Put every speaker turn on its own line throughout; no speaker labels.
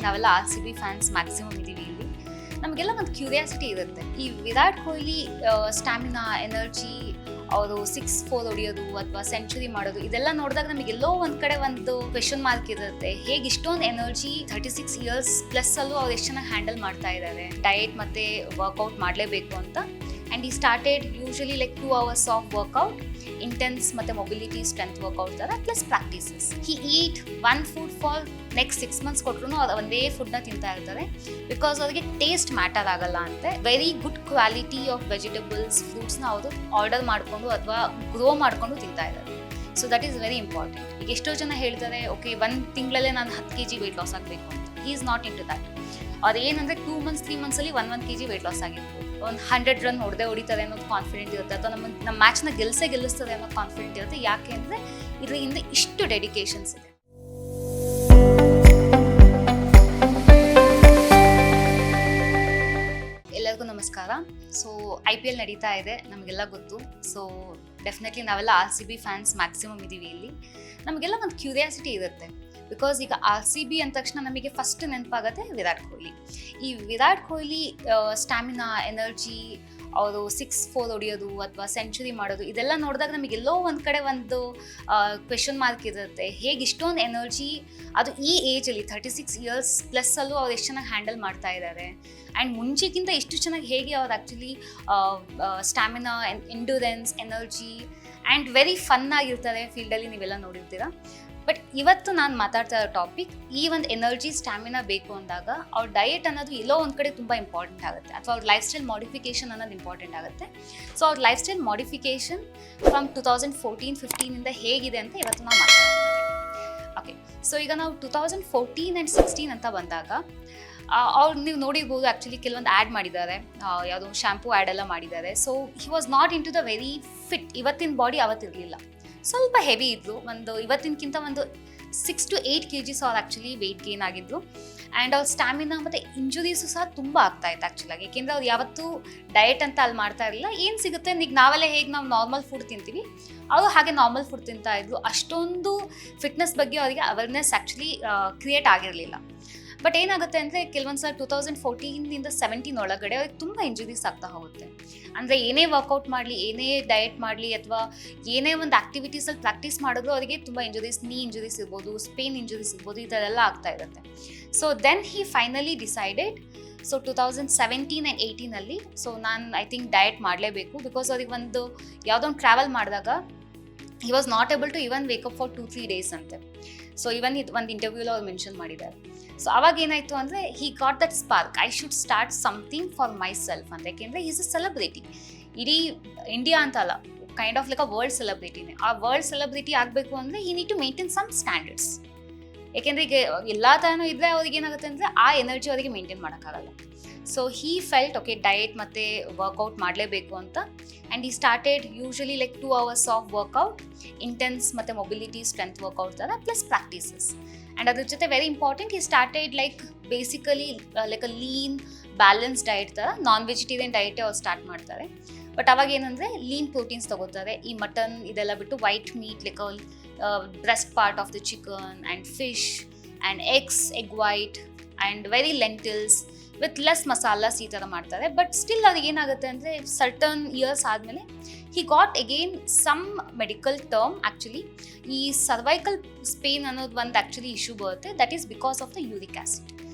ನಾವೆಲ್ಲ RCB fans maximum ಇದ್ದೀವಿ ಇಲ್ಲಿ. ನಮಗೆಲ್ಲ ಒಂದು ಕ್ಯೂರಿಯಾಸಿಟಿ ಇರುತ್ತೆ, ಈ ವಿರಾಟ್ ಕೊಹ್ಲಿ ಸ್ಟ್ಯಾಮಿನಾ, ಎನರ್ಜಿ, ಅವರು 6-4 ಹೊಡಿಯೋದು ಅಥವಾ ಸೆಂಚುರಿ ಮಾಡೋದು ಇದೆಲ್ಲ ನೋಡಿದಾಗ ನಮಗೆ ಎಲ್ಲೋ ಒಂದು ಕಡೆ ಒಂದು ಕ್ವೆಶನ್ ಮಾರ್ಕ್ ಇರುತ್ತೆ. ಹೇಗೆ ಇಷ್ಟೊಂದು ಎನರ್ಜಿ 36 ಇಯರ್ಸ್ ಪ್ಲಸ್ ಅಲ್ಲೂ ಅವ್ರು ಎಷ್ಟು ಚೆನ್ನಾಗಿ ಹ್ಯಾಂಡಲ್ ಮಾಡ್ತಾ ಇದ್ದಾರೆ, ಡಯಟ್ ಮತ್ತೆ ವರ್ಕೌಟ್ ಮಾಡಲೇಬೇಕು ಅಂತ. And he started usually like 2 hours of workout, intense ಮತ್ತು ಮೊಬಿಲಿಟಿ ಸ್ಟ್ರೆಂತ್ ವರ್ಕೌಟ್ ಥರ plus practices. He eat one food for next 6 months ಕೊಟ್ಟರು ಅದು ಒಂದೇ ಫುಡ್ನ ತಿಂತಾ ಇರ್ತಾರೆ, ಬಿಕಾಸ್ ಅವ್ರಿಗೆ ಟೇಸ್ಟ್ ಮ್ಯಾಟರ್ ಆಗಲ್ಲ ಅಂತೆ. Very good quality of vegetables, ಫ್ರೂಟ್ಸ್ನ ಅವರು ಆರ್ಡರ್ ಮಾಡಿಕೊಂಡು ಅಥವಾ ಗ್ರೋ ಮಾಡಿಕೊಂಡು ತಿಂತಾ ಇದ್ದಾರೆ. So that is very important. ಈಗ ಎಷ್ಟೋ ಜನ ಹೇಳ್ತಾರೆ, ಓಕೆ 1 ತಿಂಗಳಲ್ಲೇ ನಾನು 10 kg ವೆಯ್ಟ್ ಲಾಸ್ ಆಗಬೇಕು ಅಂತ. He is not into that. ಅವ್ರು ಏನಂದರೆ 2 months 3 monthsಲ್ಲಿ 1 kg ವೆಯ್ಟ್ ಲಾಸ್ ಆಗಿರ್ಬೋದು, ಒಂದು 100 ರನ್ ಹೊಡಿತಾರೆ ಅನ್ನೋದು ಕಾನ್ಫಿಡೆಂಟ್ ಇರುತ್ತೆ, ಅಥವಾ ನಮ್ಮ ಮ್ಯಾಚ್ನ ಗೆಲ್ಲಿಸ್ತದೆ ಅನ್ನೋ ಕಾನ್ಫಿಡೆಂಟ್ ಇರುತ್ತೆ. ಯಾಕೆ ಅಂದರೆ ಇದ್ರ ಹಿಂದೆ ಇಷ್ಟು ಡೆಡಿಕೇಶನ್ಸ್ ಇದೆ. ಎಲ್ಲರಿಗೂ ನಮಸ್ಕಾರ. ಸೊ IPL ನಡೀತಾ ಇದೆ, ನಮಗೆಲ್ಲ ಗೊತ್ತು. ಸೊ ಡೆಫಿನೆಟ್ಲಿ ನಾವೆಲ್ಲ RCB ಫ್ಯಾನ್ಸ್ ಮ್ಯಾಕ್ಸಿಮಮ್ ಇದ್ದೀವಿ ಇಲ್ಲಿ. ನಮಗೆಲ್ಲ ಒಂದು ಕ್ಯೂರಿಯಾಸಿಟಿ ಇರುತ್ತೆ, ಬಿಕಾಸ್ ಈಗ RCB ಅಂದ ತಕ್ಷಣ ನಮಗೆ ಫಸ್ಟ್ ನೆನಪಾಗುತ್ತೆ ವಿರಾಟ್ ಕೊಹ್ಲಿ. ಈ ವಿರಾಟ್ ಕೊಹ್ಲಿ ಸ್ಟ್ಯಾಮಿನಾ, ಎನರ್ಜಿ, ಅವರು 6-4 ಹೊಡಿಯೋದು ಅಥವಾ ಸೆಂಚುರಿ ಮಾಡೋದು ಇದೆಲ್ಲ ನೋಡಿದಾಗ ನಮಗೆಲ್ಲೋ ಒಂದು ಕಡೆ ಒಂದು ಕ್ವೆಶನ್ ಮಾರ್ಕ್ ಇರುತ್ತೆ. ಹೇಗೆ ಇಷ್ಟೊಂದು ಎನರ್ಜಿ, ಅದು ಈ ಏಜಲ್ಲಿ 36 ಇಯರ್ಸ್ ಪ್ಲಸ್ ಅಲ್ಲೂ ಅವ್ರು ಎಷ್ಟು ಚೆನ್ನಾಗಿ ಹ್ಯಾಂಡಲ್ ಮಾಡ್ತಾ ಇದ್ದಾರೆ. ಆ್ಯಂಡ್ ಮುಂಚೆಗಿಂತ ಎಷ್ಟು ಚೆನ್ನಾಗಿ ಹೇಗೆ ಅವ್ರು actually stamina, endurance, energy and very fun ಆಗಿರ್ತಾರೆ ಫೀಲ್ಡಲ್ಲಿ, ನೀವೆಲ್ಲ ನೋಡಿರ್ತೀರ. ಬಟ್ ಇವತ್ತು ನಾನು ಮಾತಾಡ್ತಾ ಇರೋ ಟಾಪಿಕ್, ಈ ಒಂದು ಎನರ್ಜಿ, ಸ್ಟ್ಯಾಮಿನಾ ಬೇಕು ಅಂದಾಗ ಅವ್ರ ಡಯಟ್ ಅನ್ನೋದು ಎಲ್ಲೋ ಒಂದು ಕಡೆ ತುಂಬ ಇಂಪಾರ್ಟೆಂಟ್ ಆಗುತ್ತೆ, ಅಥವಾ ಅವ್ರ ಲೈಫ್ ಸ್ಟೈಲ್ ಮಾಡಿಫಿಕೇಷನ್ ಅನ್ನೋದು ಇಂಪಾರ್ಟೆಂಟ್ ಆಗುತ್ತೆ. ಸೊ ಅವ್ರ ಲೈಫ್ ಸ್ಟೈಲ್ ಮಾಡಿಫಿಕೇಷನ್ ಫ್ರಮ್ 2014-15 ಹೇಗಿದೆ ಅಂತ ಇವತ್ತು ನಾವು ಮಾತಾಡ್ತೀವಿ. ಓಕೆ, ಸೊ ಈಗ ನಾವು 2014 and 16 ಅಂತ ಬಂದಾಗ ಅವ್ರು ನೀವು ನೋಡಿರ್ಬೋದು, ಆ್ಯಕ್ಚುಲಿ ಕೆಲವೊಂದು ಆ್ಯಡ್ ಮಾಡಿದ್ದಾರೆ, ಯಾವುದೋ ಶಾಂಪೂ ಆ್ಯಡ್ ಎಲ್ಲ ಮಾಡಿದ್ದಾರೆ. So he was not into the very fit. ಇವತ್ತಿನ ಬಾಡಿ ಅವತ್ತಿರಲಿಲ್ಲ, ಸ್ವಲ್ಪ ಹೆವಿ ಇದ್ದರು. ಇವತ್ತಿನಕ್ಕಿಂತ ಒಂದು 6 to 8 kg ಅವ್ರು ಆ್ಯಕ್ಚುಲಿ ವೆಯ್ಟ್ ಗೇನ್ ಆಗಿದ್ರು. ಆ್ಯಂಡ್ ಅವ್ರ ಸ್ಟ್ಯಾಮಿನಾ ಮತ್ತು ಇಂಜುರೀಸು ಸಹ ತುಂಬ ಆಗ್ತಾಯಿತ್ತು ಆ್ಯಕ್ಚುಲಾಗಿ, ಏಕೆಂದರೆ ಅವ್ರು ಯಾವತ್ತೂ ಡಯಟ್ ಅಂತ ಅಲ್ಲಿ ಮಾಡ್ತಾ ಇರಲಿಲ್ಲ. ಏನು ಸಿಗುತ್ತೆ ಈಗ ನಾವೆಲ್ಲ ಹೇಗೆ ನಾವು ನಾರ್ಮಲ್ ಫುಡ್ ತಿಂತೀವಿ, ಅವರು ಹಾಗೆ ನಾರ್ಮಲ್ ಫುಡ್ ತಿಂತಾ ಇದ್ರು. ಅಷ್ಟೊಂದು ಫಿಟ್ನೆಸ್ ಬಗ್ಗೆ ಅವರಿಗೆ ಅವೇರ್ನೆಸ್ ಆ್ಯಕ್ಚುಲಿ ಕ್ರಿಯೇಟ್ ಆಗಿರಲಿಲ್ಲ. ಬಟ್ ಏನಾಗುತ್ತೆ ಅಂದರೆ ಕೆಲವೊಂದು ಸಲ 2014 17 ಒಳಗಡೆ ಅವ್ರಿಗೆ ತುಂಬ ಇಂಜುರೀಸ್ ಆಗ್ತಾ ಹೋಗುತ್ತೆ. ಅಂದರೆ ಏನೇ ವರ್ಕೌಟ್ ಮಾಡಲಿ, ಏನೇ ಡಯಟ್ ಮಾಡಲಿ, ಅಥವಾ ಏನೇ ಒಂದು ಆ್ಯಕ್ಟಿವಿಟೀಸಲ್ಲಿ ಪ್ರಾಕ್ಟೀಸ್ ಮಾಡಿದ್ರು ಅವರಿಗೆ ತುಂಬ ಇಂಜುರೀಸ್, ನೀ ಇಂಜುರೀಸ್ ಇರ್ಬೋದು, ಸ್ಪೇನ್ ಇಂಜುರೀಸ್ ಇರ್ಬೋದು, ಈ ಥರ ಎಲ್ಲ ಆಗ್ತಾ ಇರುತ್ತೆ. So then he finally decided, so 2017 and 18 so ನಾನು ಐ ಥಿಂಕ್ ಡಯಟ್ ಮಾಡಲೇಬೇಕು, ಬಿಕಾಸ್ ಅವ್ರಿಗೆ ಒಂದು ಯಾವುದೋ ಒಂದು ಟ್ರಾವೆಲ್ ಮಾಡಿದಾಗ he was not able to even wake up for 2-3 days ಅಂತೆ. ಸೊ ಇವನ್ ಇದು ಒಂದು ಇಂಟರ್ವ್ಯೂలో ಅವ್ರು ಮೆನ್ಷನ್ ಮಾಡಿದ್ದಾರೆ. ಸೊ ಅವಾಗ ಏನಾಯಿತು ಅಂದರೆ he got that spark, I should start something for myself ಅಂತ. ಯಾಕೆಂದರೆ ಈಸ್ ಅ ಸೆಲೆಬ್ರಿಟಿ, ಇಡೀ ಇಂಡಿಯಾ ಅಂತ ಅಲ್ಲ, kind of like a world ಸೆಲೆಬ್ರಿಟಿನೇ. ಆ ವರ್ಲ್ಡ್ ಸೆಲೆಬ್ರಿಟಿ ಆಗಬೇಕು ಅಂದರೆ ಈ need to maintain some standards. ಯಾಕೆಂದರೆ ಈಗ ಎಲ್ಲ ಥರನೂ ಇದ್ದರೆ ಅವ್ರಿಗೆ ಏನಾಗುತ್ತೆ ಅಂದರೆ ಆ ಎನರ್ಜಿ ಅವರಿಗೆ ಮೇಂಟೈನ್ ಮಾಡೋಕ್ಕಾಗಲ್ಲ. So he felt, okay diet ಮತ್ತು ವರ್ಕೌಟ್ ಮಾಡಲೇಬೇಕು ಅಂತ. And he started usually like 2 hours of workout, intense ಮತ್ತು ಮೊಬಿಲಿಟಿ ಸ್ಟ್ರೆಂತ್ ವರ್ಕೌಟ್ ಥರ ಪ್ಲಸ್ ಪ್ರಾಕ್ಟೀಸಸ್. ಆ್ಯಂಡ್ ಅದ್ರ ಜೊತೆ very important, he started like basically like a lean balance diet ಥರ, non vegetarian ಡಯಟೇ ಅವ್ರು start ಮಾಡ್ತಾರೆ. ಬಟ್ ಅವಾಗ ಏನಂದರೆ ಲೀನ್ ಪ್ರೋಟೀನ್ಸ್ ತೊಗೋತಾರೆ. ಈ ಮಟನ್ ಇದೆಲ್ಲ ಬಿಟ್ಟು white meet like breast part of the chicken and fish and eggs, egg white and very lentils with less masalas ಈ ಥರ ಮಾಡ್ತಾರೆ. ಬಟ್ ಸ್ಟಿಲ್ ಅವ್ರಿಗೆ ಏನಾಗುತ್ತೆ ಅಂದರೆ ಸರ್ಟನ್ ಇಯರ್ಸ್ ಆದಮೇಲೆ he got again some medical term. Actually ಈ ಸರ್ವೈಕಲ್ ಸ್ಪೇನ್ ಅನ್ನೋದು ಒಂದು ಆ್ಯಕ್ಚುಲಿ ಇಶ್ಯೂ ಬರುತ್ತೆ, that is because of the uric acid.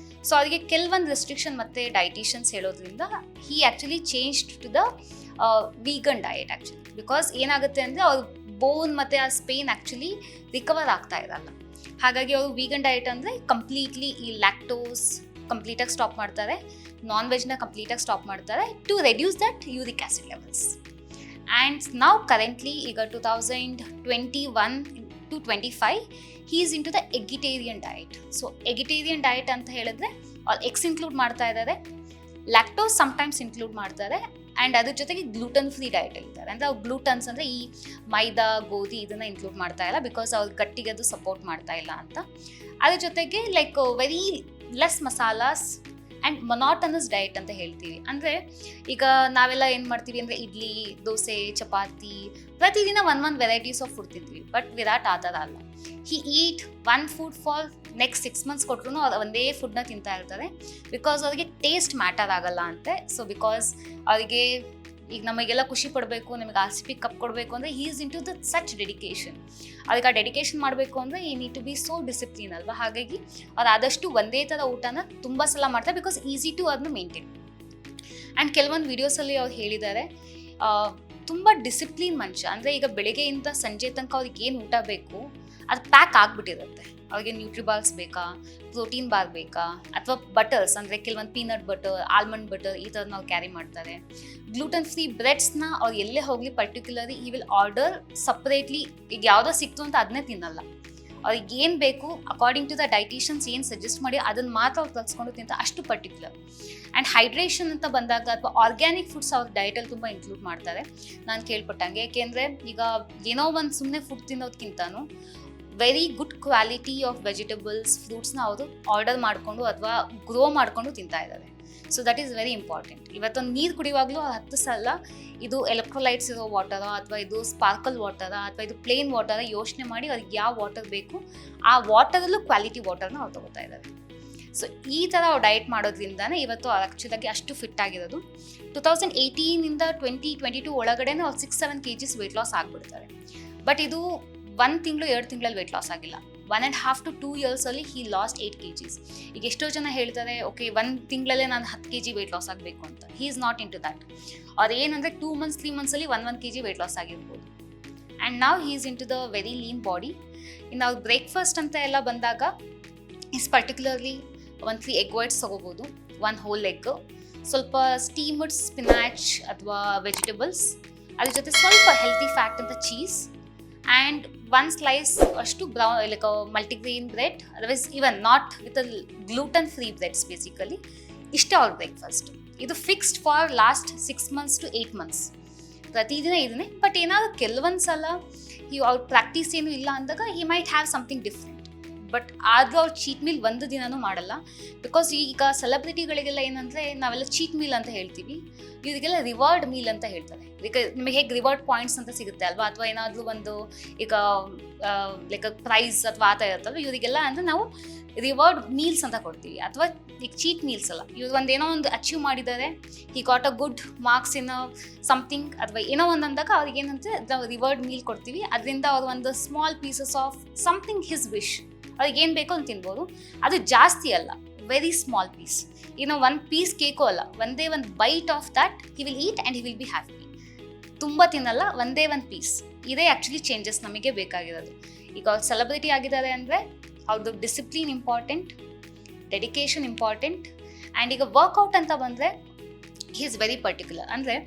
So ಅವರಿಗೆ ಕೆಲವೊಂದು ರೆಸ್ಟ್ರಿಕ್ಷನ್ ಮತ್ತು ಡೈಟಿಷನ್ಸ್ ಹೇಳೋದ್ರಿಂದ he actually change to the vegan diet actually. Because ಏನಾಗುತ್ತೆ ಅಂದರೆ ಅವ್ರ ಬೋನ್ ಮತ್ತು ಆ ಸ್ಪೇನ್ ಆ್ಯಕ್ಚುಲಿ ರಿಕವರ್ ಆಗ್ತಾ ಇರಲ್ಲ. ಹಾಗಾಗಿ ಅವರು ವೀಗನ್ ಡಯಟ್ ಅಂದರೆ ಕಂಪ್ಲೀಟ್ಲಿ ಈ ಲ್ಯಾಕ್ಟೋಸ್ ಕಂಪ್ಲೀಟಾಗಿ ಸ್ಟಾಪ್ ಮಾಡ್ತಾರೆ, ನಾನ್ ವೆಜ್ನ ಕಂಪ್ಲೀಟಾಗಿ ಸ್ಟಾಪ್ ಮಾಡ್ತಾರೆ to reduce that uric acid levels. And ನಾವು ಕರೆಂಟ್ಲಿ ಈಗ 2021 to 25 he is into the eggitarian diet. So eggitarian diet ಅಂತ ಹೇಳಿದ್ರೆ ಅವ್ರು ಎಗ್ಸ್ ಇನ್ಕ್ಲೂಡ್ ಮಾಡ್ತಾ ಇದ್ದಾರೆ, ಲ್ಯಾಕ್ಟೋಸ್ ಸಮ್ಟೈಮ್ಸ್ ಇನ್ಕ್ಲೂಡ್ ಮಾಡ್ತಾರೆ, ಆ್ಯಂಡ್ ಅದ್ರ ಜೊತೆಗೆ ಗ್ಲೂಟನ್ ಫ್ರೀ ಡಯಟ್ ಇರ್ತಾರೆ. ಅಂದರೆ ಅವ್ರು ಗ್ಲೂಟನ್ಸ್ ಅಂದರೆ ಈ ಮೈದಾ, ಗೋಧಿ ಇದನ್ನು ಇನ್ಕ್ಲೂಡ್ ಮಾಡ್ತಾ ಇಲ್ಲ, ಬಿಕಾಸ್ ಅವ್ರ ಗಟ್ಟಿಗೆ ಅದು ಸಪೋರ್ಟ್ ಮಾಡ್ತಾ ಇಲ್ಲ ಅಂತ. ಅದ್ರ ಜೊತೆಗೆ like very less masalas and monotonous diet ಅಂತ ಹೇಳ್ತೀವಿ. ಅಂದರೆ ಈಗ ನಾವೆಲ್ಲ ಏನು ಮಾಡ್ತೀವಿ ಅಂದರೆ ಇಡ್ಲಿ, ದೋಸೆ, ಚಪಾತಿ ಪ್ರತಿದಿನ ಒಂದು ವೆರೈಟೀಸ್ ಆಫ್ ಫುಡ್ ತಿಂತೀವಿ. ಬಟ್ ವಿರಾಟ್ ಆ ಥರ ಅಲ್ಲ. He eat one food for next 6 months ಕೊಟ್ಟರು ಅವ್ರು ಒಂದೇ ಫುಡ್ನ ತಿಂತಾ ಇರ್ತಾರೆ. ಬಿಕಾಸ್ ಅವರಿಗೆ ಟೇಸ್ಟ್ ಮ್ಯಾಟರ್ ಆಗಲ್ಲ ಅಂತೆ. ಸೊ ಬಿಕಾಸ್ ಅವರಿಗೆ ಈಗ ನಮಗೆಲ್ಲ ಖುಷಿ ಪಡಬೇಕು, ನಿಮಗೆ RCB ಕಪ್ ಕೊಡಬೇಕು ಅಂದರೆ he is into the such dedication. ಅದಕ್ಕೆ ಆ ಡೆಡಿಕೇಶನ್ ಮಾಡಬೇಕು ಅಂದರೆ ಈ need to be so discipline ಅಲ್ವಾ. ಹಾಗಾಗಿ ಅವ್ರು ಆದಷ್ಟು ಒಂದೇ ಥರ ಊಟನ ತುಂಬ ಸಲ ಮಾಡ್ತಾರೆ ಬಿಕಾಸ್ ಈಸಿ ಟು ಅದನ್ನು ಮೇಂಟೈನ್. ಆ್ಯಂಡ್ ಕೆಲವೊಂದು ವೀಡಿಯೋಸಲ್ಲಿ ಅವ್ರು ಹೇಳಿದ್ದಾರೆ ತುಂಬ ಡಿಸಿಪ್ಲಿನ್ ಮನುಷ್ಯ. ಅಂದರೆ ಈಗ ಬೆಳಗ್ಗೆಯಿಂದ ಸಂಜೆ ತನಕ ಅವ್ರಿಗೆ ಏನು ಊಟ ಬೇಕು ಅದು ಪ್ಯಾಕ್ ಆಗಿಬಿಟ್ಟಿರುತ್ತೆ. ಅವ್ರಿಗೆ ನ್ಯೂಟ್ರಿಬಾಲ್ಸ್ ಬೇಕಾ, ಪ್ರೋಟೀನ್ ಬಾರ್ ಬೇಕಾ, ಅಥವಾ ಬಟರ್ಸ್ ಅಂದರೆ ಕೆಲವೊಂದು ಪೀನಟ್ ಬಟರ್, ಆಲ್ಮಂಡ್ ಬಟರ್ ಈ ಥರನ ಅವ್ರು ಕ್ಯಾರಿ ಮಾಡ್ತಾರೆ. ಗ್ಲೂಟನ್ ಫ್ರೀ ಬ್ರೆಡ್ಸ್ನ ಅವ್ರು ಎಲ್ಲೇ ಹೋಗಲಿ ಪರ್ಟಿಕ್ಯುಲರ್ಲಿ ಈ ವಿಲ್ ಆರ್ಡರ್ ಸಪ್ರೇಟ್ಲಿ. ಈಗ ಯಾವುದೋ ಸಿಕ್ತು ಅಂತ ಅದನ್ನೇ ತಿನ್ನಲ್ಲ. ಅವ್ರಿಗೆ ಏನು ಬೇಕು ಅಕಾರ್ಡಿಂಗ್ ಟು ದ ಡೈಟಿಷಿಯನ್ಸ್ ಏನು ಸಜೆಸ್ಟ್ ಮಾಡಿ ಅದನ್ನು ಮಾತ್ರ ಅವ್ರು ಕಲ್ಸ್ಕೊಂಡು ತಿಂತ ಅಷ್ಟು ಪರ್ಟಿಕ್ಯುಲರ್. ಆ್ಯಂಡ್ ಹೈಡ್ರೇಷನ್ ಅಂತ ಬಂದಾಗ ಅಥವಾ ಆರ್ಗ್ಯಾನಿಕ್ ಫುಡ್ಸ್ ಅವ್ರ ಡಯಟಲ್ಲಿ ತುಂಬ ಇನ್ಕ್ಲೂಡ್ ಮಾಡ್ತಾರೆ ನಾನು ಕೇಳ್ಪಟ್ಟಂಗೆ. ಏಕೆಂದರೆ ಈಗ ಏನೋ ಒಂದು ಸುಮ್ಮನೆ ಫುಡ್ ತಿನ್ನೋದಕ್ಕಿಂತನೂ very good quality of vegetables, ಫ್ರೂಟ್ಸ್ನ ಅವರು ಆರ್ಡರ್ ಮಾಡಿಕೊಂಡು ಅಥವಾ ಗ್ರೋ ಮಾಡಿಕೊಂಡು ತಿಂತಾ ಇದ್ದಾರೆ. So that is very important. ಇವತ್ತೊಂದು ನೀರು ಕುಡಿಯುವಾಗಲೂ 10 ಸಲ ಇದು ಎಲೆಕ್ಟ್ರೋಲೈಟ್ಸ್ ಇರೋ ವಾಟರಾ ಅಥವಾ ಇದು ಸ್ಪಾರ್ಕಲ್ ವಾಟರಾ ಅಥವಾ ಇದು ಪ್ಲೇನ್ ವಾಟರ ಯೋಚನೆ ಮಾಡಿ ಅವ್ರಿಗೆ ಯಾವ ವಾಟರ್ ಬೇಕು ಆ ವಾಟರಲ್ಲೂ ಕ್ವಾಲಿಟಿ ವಾಟರ್ನ ಅವ್ರು ತಗೋತಾ ಇದ್ದಾರೆ. ಸೊ ಈ ಥರ ಅವ್ರು ಡಯಟ್ ಮಾಡೋದ್ರಿಂದನೇ ಇವತ್ತು ಆ್ಯಕ್ಚುಲಾಗಿ ಅಷ್ಟು ಫಿಟ್ ಆಗಿರೋದು. 2018ಇಂದ 2022 ಒಳಗಡೆನೇ ಅವ್ರು 6-7 kgs ವೆಯ್ಟ್ ಲಾಸ್ ಆಗಿಬಿಡ್ತಾರೆ. ಬಟ್ ಇದು 1 ತಿಂಗಳು 2 ತಿಂಗಳಲ್ಲಿ ವೆಯ್ಟ್ ಲಾಸ್ ಆಗಿಲ್ಲ. 1.5 to 2 years he lost 8 kgs. ಈಗ ಎಷ್ಟೋ ಜನ ಹೇಳ್ತಾರೆ ಓಕೆ 1 ತಿಂಗಳಲ್ಲೇ ನಾನು 10 kg ವೆಯ್ಟ್ ಲಾಸ್ ಆಗಬೇಕು ಅಂತ. He is not into that. ಅವ್ರು ಏನಂದರೆ 2 months 3 months 1 kg weight loss ಆಗಿರ್ಬೋದು. ಆ್ಯಂಡ್ ನಾವು he is into the very lean body. ಇನ್ನು ಅವ್ರು ಬ್ರೇಕ್ಫಾಸ್ಟ್ ಅಂತ ಎಲ್ಲ ಬಂದಾಗ ಇಸ್ ಪರ್ಟಿಕ್ಯುಲರ್ಲಿ 3 egg whites ತಗೋಬೋದು, 1 whole egg, ಸ್ವಲ್ಪ ಸ್ಟೀಮ್ಡ್ ಸ್ಪಿನಾಚ್ ಅಥವಾ ವೆಜಿಟೇಬಲ್ಸ್, ಅದ್ರ ಜೊತೆ ಸ್ವಲ್ಪ ಹೆಲ್ತಿ ಫ್ಯಾಟ್ ಅಂತ ಚೀಸ್, ಆ್ಯಂಡ್ 1 slice ಅಷ್ಟು brown like multigrain bread, otherwise even not with gluten free breads. Basically ಇಷ್ಟೇ ಅವ್ರ ಬ್ರೇಕ್ಫಾಸ್ಟ್. ಇದು fixed for last 6 months to 8 months. ಪ್ರತಿದಿನ ಇದನ್ನೇ. ಬಟ್ ಏನಾದರೂ ಕೆಲವೊಂದು ಸಲ ಅವ್ರ ಪ್ರಾಕ್ಟೀಸ್ ಏನು ಇಲ್ಲ ಅಂದಾಗ he might have something different. But ಆದರೂ ಅವ್ರು ಚೀಟ್ ಮೀಲ್ ಒಂದು ದಿನನೂ ಮಾಡಲ್ಲ. ಬಿಕಾಸ್ ಈಗ ಸೆಲೆಬ್ರಿಟಿಗಳಿಗೆಲ್ಲ ಏನಂದರೆ ನಾವೆಲ್ಲ ಚೀಟ್ ಮೀಲ್ ಅಂತ ಹೇಳ್ತೀವಿ, ಇವರಿಗೆಲ್ಲ ರಿವಾರ್ಡ್ ಮೀಲ್ ಅಂತ ಹೇಳ್ತಾರೆ. ಈಗ ನಿಮಗೆ ಹೇಗೆ ರಿವಾರ್ಡ್ ಪಾಯಿಂಟ್ಸ್ ಅಂತ ಸಿಗುತ್ತೆ ಅಲ್ವಾ, ಅಥವಾ ಏನಾದರೂ ಒಂದು ಈಗ ಲೈಕ್ ಪ್ರೈಸ್ ಅಥವಾ ಆ ಥರ ಇರುತ್ತಲ್ವ, ಇವರಿಗೆಲ್ಲ ಅಂದರೆ ನಾವು ರಿವಾರ್ಡ್ ಮೀಲ್ಸ್ ಅಂತ ಕೊಡ್ತೀವಿ. ಅಥವಾ ಈಗ ಚೀಟ್ ಮೀಲ್ಸ್ ಅಲ್ಲ, ಇವ್ರು ಏನೋ ಒಂದು ಅಚೀವ್ ಮಾಡಿದ್ದಾರೆ, he got a good marks in something ಅಥವಾ ಏನೋ ಒಂದು ಅಂದಾಗ ಅವ್ರಿಗೆ ಏನಂದರೆ ನಾವು ರಿವಾರ್ಡ್ ಮೀಲ್ ಕೊಡ್ತೀವಿ. ಅದರಿಂದ ಅವ್ರು ಒಂದು small pieces of something his wish ಅವ್ರಿಗೆ ಏನು ಬೇಕೋ ಅಂತ ತಿನ್ಬೋದು. ಅದು ಜಾಸ್ತಿ ಅಲ್ಲ, ವೆರಿ ಸ್ಮಾಲ್ ಪೀಸ್. ಏನೋ 1 piece ಕೇಕೋ ಅಲ್ಲ, ಒಂದೇ ಒಂದು bite of that he will eat and he will be happy. ತುಂಬ ತಿನ್ನಲ್ಲ, ಒಂದೇ 1 piece. ಇದೇ ಆ್ಯಕ್ಚುಲಿ ಚೇಂಜಸ್ ನಮಗೆ ಬೇಕಾಗಿರೋದು. ಈಗ ಅವ್ರು ಸೆಲೆಬ್ರಿಟಿ ಆಗಿದ್ದಾರೆ ಅಂದರೆ ಅವ್ರದ್ದು discipline important, dedication important. And ಈಗ ವರ್ಕೌಟ್ ಅಂತ ಬಂದರೆ ಹಿ ಈಸ್ ವೆರಿ ಪರ್ಟಿಕ್ಯುಲರ್. ಅಂದರೆ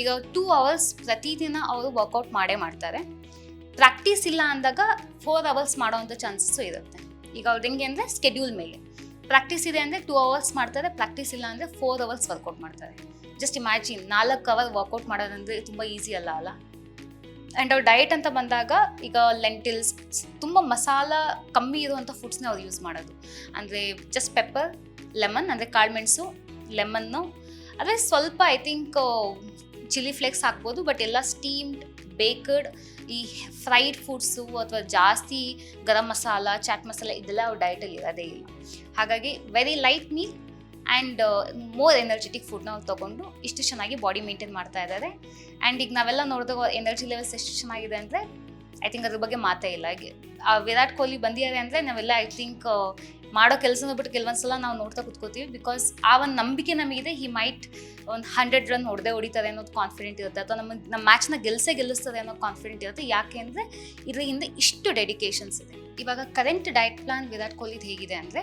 ಈಗ 2 hours ಪ್ರತಿದಿನ ಅವರು ವರ್ಕೌಟ್ ಮಾಡೇ ಮಾಡ್ತಾರೆ. ಪ್ರಾಕ್ಟೀಸ್ ಇಲ್ಲ ಅಂದಾಗ 4 hours ಮಾಡೋವಂಥ ಚಾನ್ಸಸ್ಸು ಇರುತ್ತೆ. ಈಗ ಅವ್ರು ಹೆಂಗೆ ಅಂದರೆ ಸ್ಕೆಡ್ಯೂಲ್ ಮೇಲೆ ಪ್ರಾಕ್ಟೀಸ್ ಇದೆ ಅಂದರೆ 2 hours ಮಾಡ್ತಾರೆ, ಪ್ರಾಕ್ಟೀಸ್ ಇಲ್ಲ ಅಂದರೆ 4 hours ವರ್ಕೌಟ್ ಮಾಡ್ತಾರೆ. ಜಸ್ಟ್ ಇಮ್ಯಾಜಿನ್ 4 hour ವರ್ಕೌಟ್ ಮಾಡೋದಂದರೆ ತುಂಬ ಈಸಿ ಅಲ್ಲ. ಆ್ಯಂಡ್ ಅವ್ರ ಡಯಟ್ ಅಂತ ಬಂದಾಗ ಈಗ ಲೆಂಟಿಲ್ಸ್, ತುಂಬ ಮಸಾಲ ಕಮ್ಮಿ ಇರುವಂಥ ಫುಡ್ಸ್ನ ಅವ್ರು ಯೂಸ್ ಮಾಡೋದು. ಅಂದರೆ ಜಸ್ಟ್ ಪೆಪ್ಪರ್, ಲೆಮನ್ ಅಂದರೆ ಕಾಳುಮೆಣಸು, ಲೆಮನ್ನು, ಅದೇ ಸ್ವಲ್ಪ ಐ ಥಿಂಕ್ ಚಿಲ್ಲಿ ಫ್ಲೇಕ್ಸ್ ಹಾಕ್ಬೋದು. ಬಟ್ ಎಲ್ಲ ಸ್ಟೀಮ್ಡ್, ಬೇಕಡ್, ಈ ಫ್ರೈಡ್ ಫುಡ್ಸು ಅಥವಾ ಜಾಸ್ತಿ ಗರಂ ಮಸಾಲ, ಚಾಟ್ ಮಸಾಲ ಇದೆಲ್ಲ ಅವ್ರ ಡಯಟಲ್ಲಿ ಇರೋದೇ ಇಲ್ಲ. ಹಾಗಾಗಿ very light meal and more energetic ಫುಡ್ನ ಅವ್ರು ತೊಗೊಂಡು ಇಷ್ಟು ಚೆನ್ನಾಗಿ ಬಾಡಿ ಮೇಂಟೈನ್ ಮಾಡ್ತಾ ಇದ್ದಾರೆ. ಆ್ಯಂಡ್ ಈಗ ನಾವೆಲ್ಲ ನೋಡಿದಾಗ ಎನರ್ಜಿ ಲೆವೆಲ್ಸ್ ಎಷ್ಟು ಚೆನ್ನಾಗಿದೆ ಅಂದರೆ ಐ ಥಿಂಕ್ ಅದ್ರ ಬಗ್ಗೆ ಮಾತೇ ಇಲ್ಲ. ವಿರಾಟ್ ಕೊಹ್ಲಿ ಬಂದಿದ್ದಾರೆ ಅಂದರೆ ನಾವೆಲ್ಲ ಐ ಥಿಂಕ್ ಮಾಡೋ ಕೆಲಸನ ಬಿಟ್ಟು ಕೆಲವೊಂದು ಸಲ ನಾವು ನೋಡ್ತಾ ಕೂತ್ಕೋತೀವಿ. ಬಿಕಾಸ್ ಆ ಒಂದು ನಂಬಿಕೆ ನಮಗಿದೆ, ಹಿ ಮೈಟ್ ಒಂದು 100 run ಹೊಡಿತಾರೆ ಅನ್ನೋದು ಕಾನ್ಫಿಡೆಂಟ್ ಇರುತ್ತೆ, ಅಥವಾ ನಮ್ಮ ಮ್ಯಾಚ್ನ ಗೆಲ್ಲಿಸ್ತಾರೆ ಅನ್ನೋ ಕಾನ್ಫಿಡೆಂಟ್ ಇರುತ್ತೆ. ಯಾಕೆ ಅಂದರೆ ಇದ್ರ ಹಿಂದೆ ಇಷ್ಟು ಡೆಡಿಕೇಶನ್ಸ್ ಇದೆ. ಇವಾಗ ಕರೆಂಟ್ ಡಯಟ್ ಪ್ಲಾನ್ ವಿರಾಟ್ ಕೊಹ್ಲಿದು ಹೇಗಿದೆ ಅಂದರೆ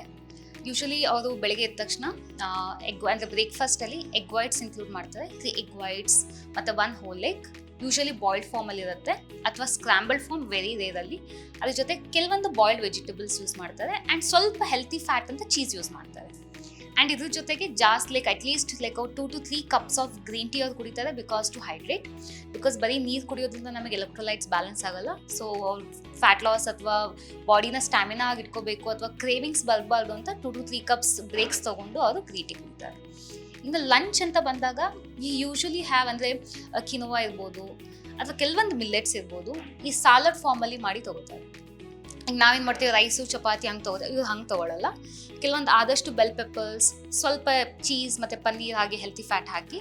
ಯೂಶಲಿ ಅವರು ಬೆಳಗ್ಗೆ ಎದ್ದ ತಕ್ಷಣ ಎಗ್ ಅಂದರೆ ಬ್ರೇಕ್ಫಾಸ್ಟಲ್ಲಿ ಎಗ್ ವೈಟ್ಸ್ ಇನ್ಕ್ಲೂಡ್ ಮಾಡ್ತಾರೆ. 3 egg whites ಮತ್ತು 1 whole egg, ಯೂಶಲಿ ಬಾಯ್ಲ್ಡ್ ಫಾರ್ಮಲ್ಲಿ ಇರುತ್ತೆ ಅಥವಾ ಸ್ಕ್ರಾಂಬಲ್ಡ್ ಫಾರ್ಮ್ ವೆರಿ ರೇರಲ್ಲಿ. ಅದ್ರ ಜೊತೆ ಕೆಲವೊಂದು ಬಾಯ್ಲ್ಡ್ ವೆಜಿಟೇಬಲ್ಸ್ ಯೂಸ್ ಮಾಡ್ತಾರೆ ಆ್ಯಂಡ್ ಸ್ವಲ್ಪ ಹೆಲ್ತಿ ಫ್ಯಾಟ್ ಅಂತ ಚೀಸ್ ಯೂಸ್ ಮಾಡ್ತಾರೆ. ಆ್ಯಂಡ್ ಇದ್ರ ಜೊತೆಗೆ ಜಾಸ್ತಿ like at least like 2 to 3 cups of green tea ಅವ್ರು ಕುಡಿತಾರೆ ಬಿಕಾಸ್ ಟು ಹೈಡ್ರೇಟ್. ಬಿಕಾಸ್ ಬರೀ ನೀರು ಕುಡಿಯೋದ್ರಿಂದ ನಮಗೆ ಎಲೆಕ್ಟ್ರೋಲೈಟ್ಸ್ ಬ್ಯಾಲೆನ್ಸ್ ಆಗಲ್ಲ. ಸೊ ಫ್ಯಾಟ್ ಲಾಸ್ ಅಥವಾ ಬಾಡಿನ ಸ್ಟ್ಯಾಮಿನಾ ಆಗಿ ಇಟ್ಕೋಬೇಕು ಅಥವಾ ಕ್ರೇವಿಂಗ್ಸ್ ಬರಬಾರ್ದು ಅಂತ 2 to 3 cups ಬ್ರೇಕ್ಸ್ ತೊಗೊಂಡು ಅವರು ಗ್ರೀನ್ ಟೀ ಕುಡಿತಾರೆ. ಇನ್ನು ಲಂಚ್ ಅಂತ ಬಂದಾಗ ಈ ಯೂಶ್ವಲಿ ಹ್ಯಾವ್ ಅಂದರೆ ಕಿನೋವಾ ಇರ್ಬೋದು ಅಥವಾ ಕೆಲವೊಂದು ಮಿಲ್ಲೆಟ್ಸ್ ಇರ್ಬೋದು, ಈ ಸಾಲಡ್ ಫಾರ್ಮಲ್ಲಿ ಮಾಡಿ ತೊಗೋತಾರೆ. ಈಗ ನಾವೇನು ಮಾಡ್ತೀವಿ, ರೈಸು ಚಪಾತಿ ಹಂಗೆ ತೊಗೋತಾರೆ, ಇವ್ರು ಹಂಗೆ ತೊಗೊಳ್ಳಲ್ಲ. ಕೆಲವೊಂದು ಆದಷ್ಟು ಬೆಲ್ ಪೆಪ್ಪರ್ಸ್, ಸ್ವಲ್ಪ ಚೀಸ್ ಮತ್ತು ಪನ್ನೀರ್ ಹಾಗೆ ಹೆಲ್ತಿ ಫ್ಯಾಟ್ ಹಾಕಿ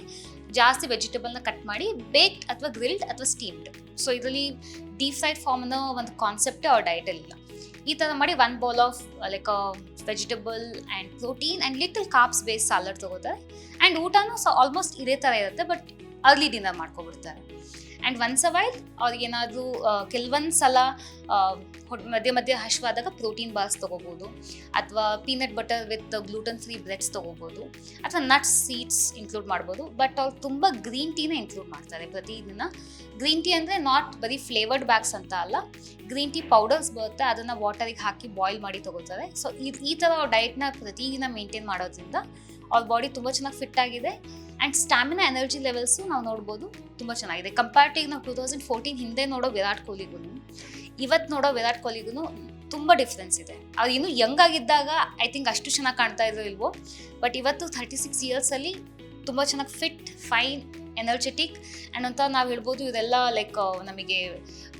ಜಾಸ್ತಿ ವೆಜಿಟೇಬಲ್ನ ಕಟ್ ಮಾಡಿ ಬೇಕ್ಡ್ ಅಥವಾ ಗ್ರಿಲ್ಡ್ ಅಥವಾ ಸ್ಟೀಮ್ಡ್. ಸೊ ಇದರಲ್ಲಿ ಡೀಪ್ ಫ್ರೈಡ್ ಫಾರ್ಮ್ ಅನ್ನೋ ಒಂದು ಕಾನ್ಸೆಪ್ಟೇ ಅವ್ರ ಡಯಟಲ್ಲಿ ಇಲ್ಲ. ಈ ಥರ ಮಾಡಿ 1 bowl of like vegetable and protein and little carbs base salad ತೊಗೋತಾರೆ. ಆ್ಯಂಡ್ ಊಟನೂ ಆಲ್ಮೋಸ್ಟ್ ಇದೇ ಥರ ಇರುತ್ತೆ, ಬಟ್ ಅರ್ಲಿ ಡಿನ್ನರ್ ಮಾಡ್ಕೊಬಿಡ್ತಾರೆ. ಆ್ಯಂಡ್ ಒನ್ಸ್ ಅ ವೈಲ್ ಅವ್ರಿಗೇನಾದರೂ ಕೆಲವೊಂದು ಸಲ ಮಧ್ಯೆ ಹಶ್ವಾದಾಗ ಪ್ರೋಟೀನ್ ಬಾರ್ಸ್ ತೊಗೋಬೋದು, ಅಥವಾ peanut butter with gluten free breads ತೊಗೋಬೋದು, ಅಥವಾ ನಟ್ಸ್ ಸೀಡ್ಸ್ ಇನ್ಕ್ಲೂಡ್ ಮಾಡ್ಬೋದು. ಬಟ್ ಅವ್ರು ತುಂಬ ಗ್ರೀನ್ ಟೀನ ಇನ್ಕ್ಲೂಡ್ ಮಾಡ್ತಾರೆ ಪ್ರತಿದಿನ. ಗ್ರೀನ್ ಟೀ ಅಂದರೆ ನಾಟ್ ಬರೀ ಫ್ಲೇವರ್ಡ್ ಬ್ಯಾಗ್ಸ್ ಅಂತ ಅಲ್ಲ, ಗ್ರೀನ್ ಟೀ ಪೌಡರ್ಸ್ ಬರುತ್ತೆ, ಅದನ್ನು ವಾಟರಿಗೆ ಹಾಕಿ ಬಾಯ್ಲ್ ಮಾಡಿ ತೊಗೋತಾರೆ. ಸೊ ಈ ಥರ ಅವ್ರ ಡಯಟ್ನ ಪ್ರತಿದಿನ ಮೇಂಟೈನ್ ಮಾಡೋದ್ರಿಂದ ಅವ್ರ ಬಾಡಿ ತುಂಬ ಚೆನ್ನಾಗಿ ಫಿಟ್ ಆಗಿದೆ. ಆ್ಯಂಡ್ ಸ್ಟ್ಯಾಮಿನಾ ಎನರ್ಜಿ ಲೆವೆಲ್ಸು ನಾವು ನೋಡ್ಬೋದು ತುಂಬ ಚೆನ್ನಾಗಿದೆ. ಕಂಪ್ಯಾರ್ಟಿವ್ ನಾವು 2014 ಹಿಂದೆ ನೋಡೋ ವಿರಾಟ್ ಕೊಹ್ಲಿಗೂ ಇವತ್ತು ನೋಡೋ ವಿರಾಟ್ ಕೊಹ್ಲಿಗೂ ತುಂಬ ಡಿಫ್ರೆನ್ಸ್ ಇದೆ. ಅವ್ರು ಇನ್ನೂ ಯಂಗ್ ಆಗಿದ್ದಾಗ ಐ ಥಿಂಕ್ ಅಷ್ಟು ಚೆನ್ನಾಗಿ ಕಾಣ್ತಾ ಇದ್ರು ಇಲ್ವೋ, ಬಟ್ ಇವತ್ತು 36 ಇಯರ್ಸಲ್ಲಿ ತುಂಬ ಚೆನ್ನಾಗಿ ಫಿಟ್, ಫೈನ್, ಎನರ್ಜೆಟಿಕ್ ಆ್ಯಂಡ್ ಅಂತ ನಾವು ಹೇಳ್ಬೋದು. ಇದೆಲ್ಲ ಲೈಕ್ ನಮಗೆ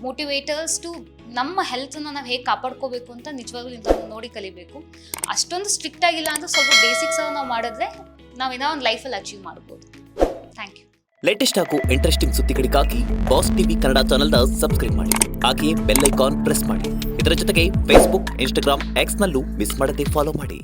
ಮೋಟಿವೇಟರ್ಸ್ ಟು ನಮ್ಮ ಹೆಲ್ತನ್ನು ನಾವು ಹೇಗೆ ಕಾಪಾಡ್ಕೋಬೇಕು ಅಂತ ನಿಜವಾಗ್ಲೂ ಇಂಥದ್ದು ನೋಡಿ ಕಲಿಬೇಕು. ಅಷ್ಟೊಂದು ಸ್ಟ್ರಿಕ್ಟ್ ಆಗಿಲ್ಲ ಅಂತ ಸ್ವಲ್ಪ ಬೇಸಿಕ್ಸ್ ನಾವು ಮಾಡಿದ್ರೆ ನಾವೇನೋ ಒಂದು ಲೈಫಲ್ಲಿ ಅಚೀವ್ ಮಾಡ್ಬೋದು. Thank you.
ಲೇಟೆಸ್ಟ್ ಹಾಗೂ ಇಂಟ್ರೆಸ್ಟಿಂಗ್ ಸುದ್ದಿಗಳಿಗಾಗಿ ಬಾಸ್ ಟಿವಿ ಕನ್ನಡ ಚಾನೆಲ್ನ ಸಬ್ಸ್ಕ್ರೈಬ್ ಮಾಡಿ. ಹಾಗೆಯೇ ಬೆಲ್ ಐಕಾನ್ ಪ್ರೆಸ್ ಮಾಡಿ. ಇದರ ಜೊತೆಗೆ ಫೇಸ್ಬುಕ್, ಇನ್ಸ್ಟಾಗ್ರಾಮ್, ಎಕ್ಸ್ನಲ್ಲೂ ಮಿಸ್ ಮಾಡದೆ ಫಾಲೋ ಮಾಡಿ.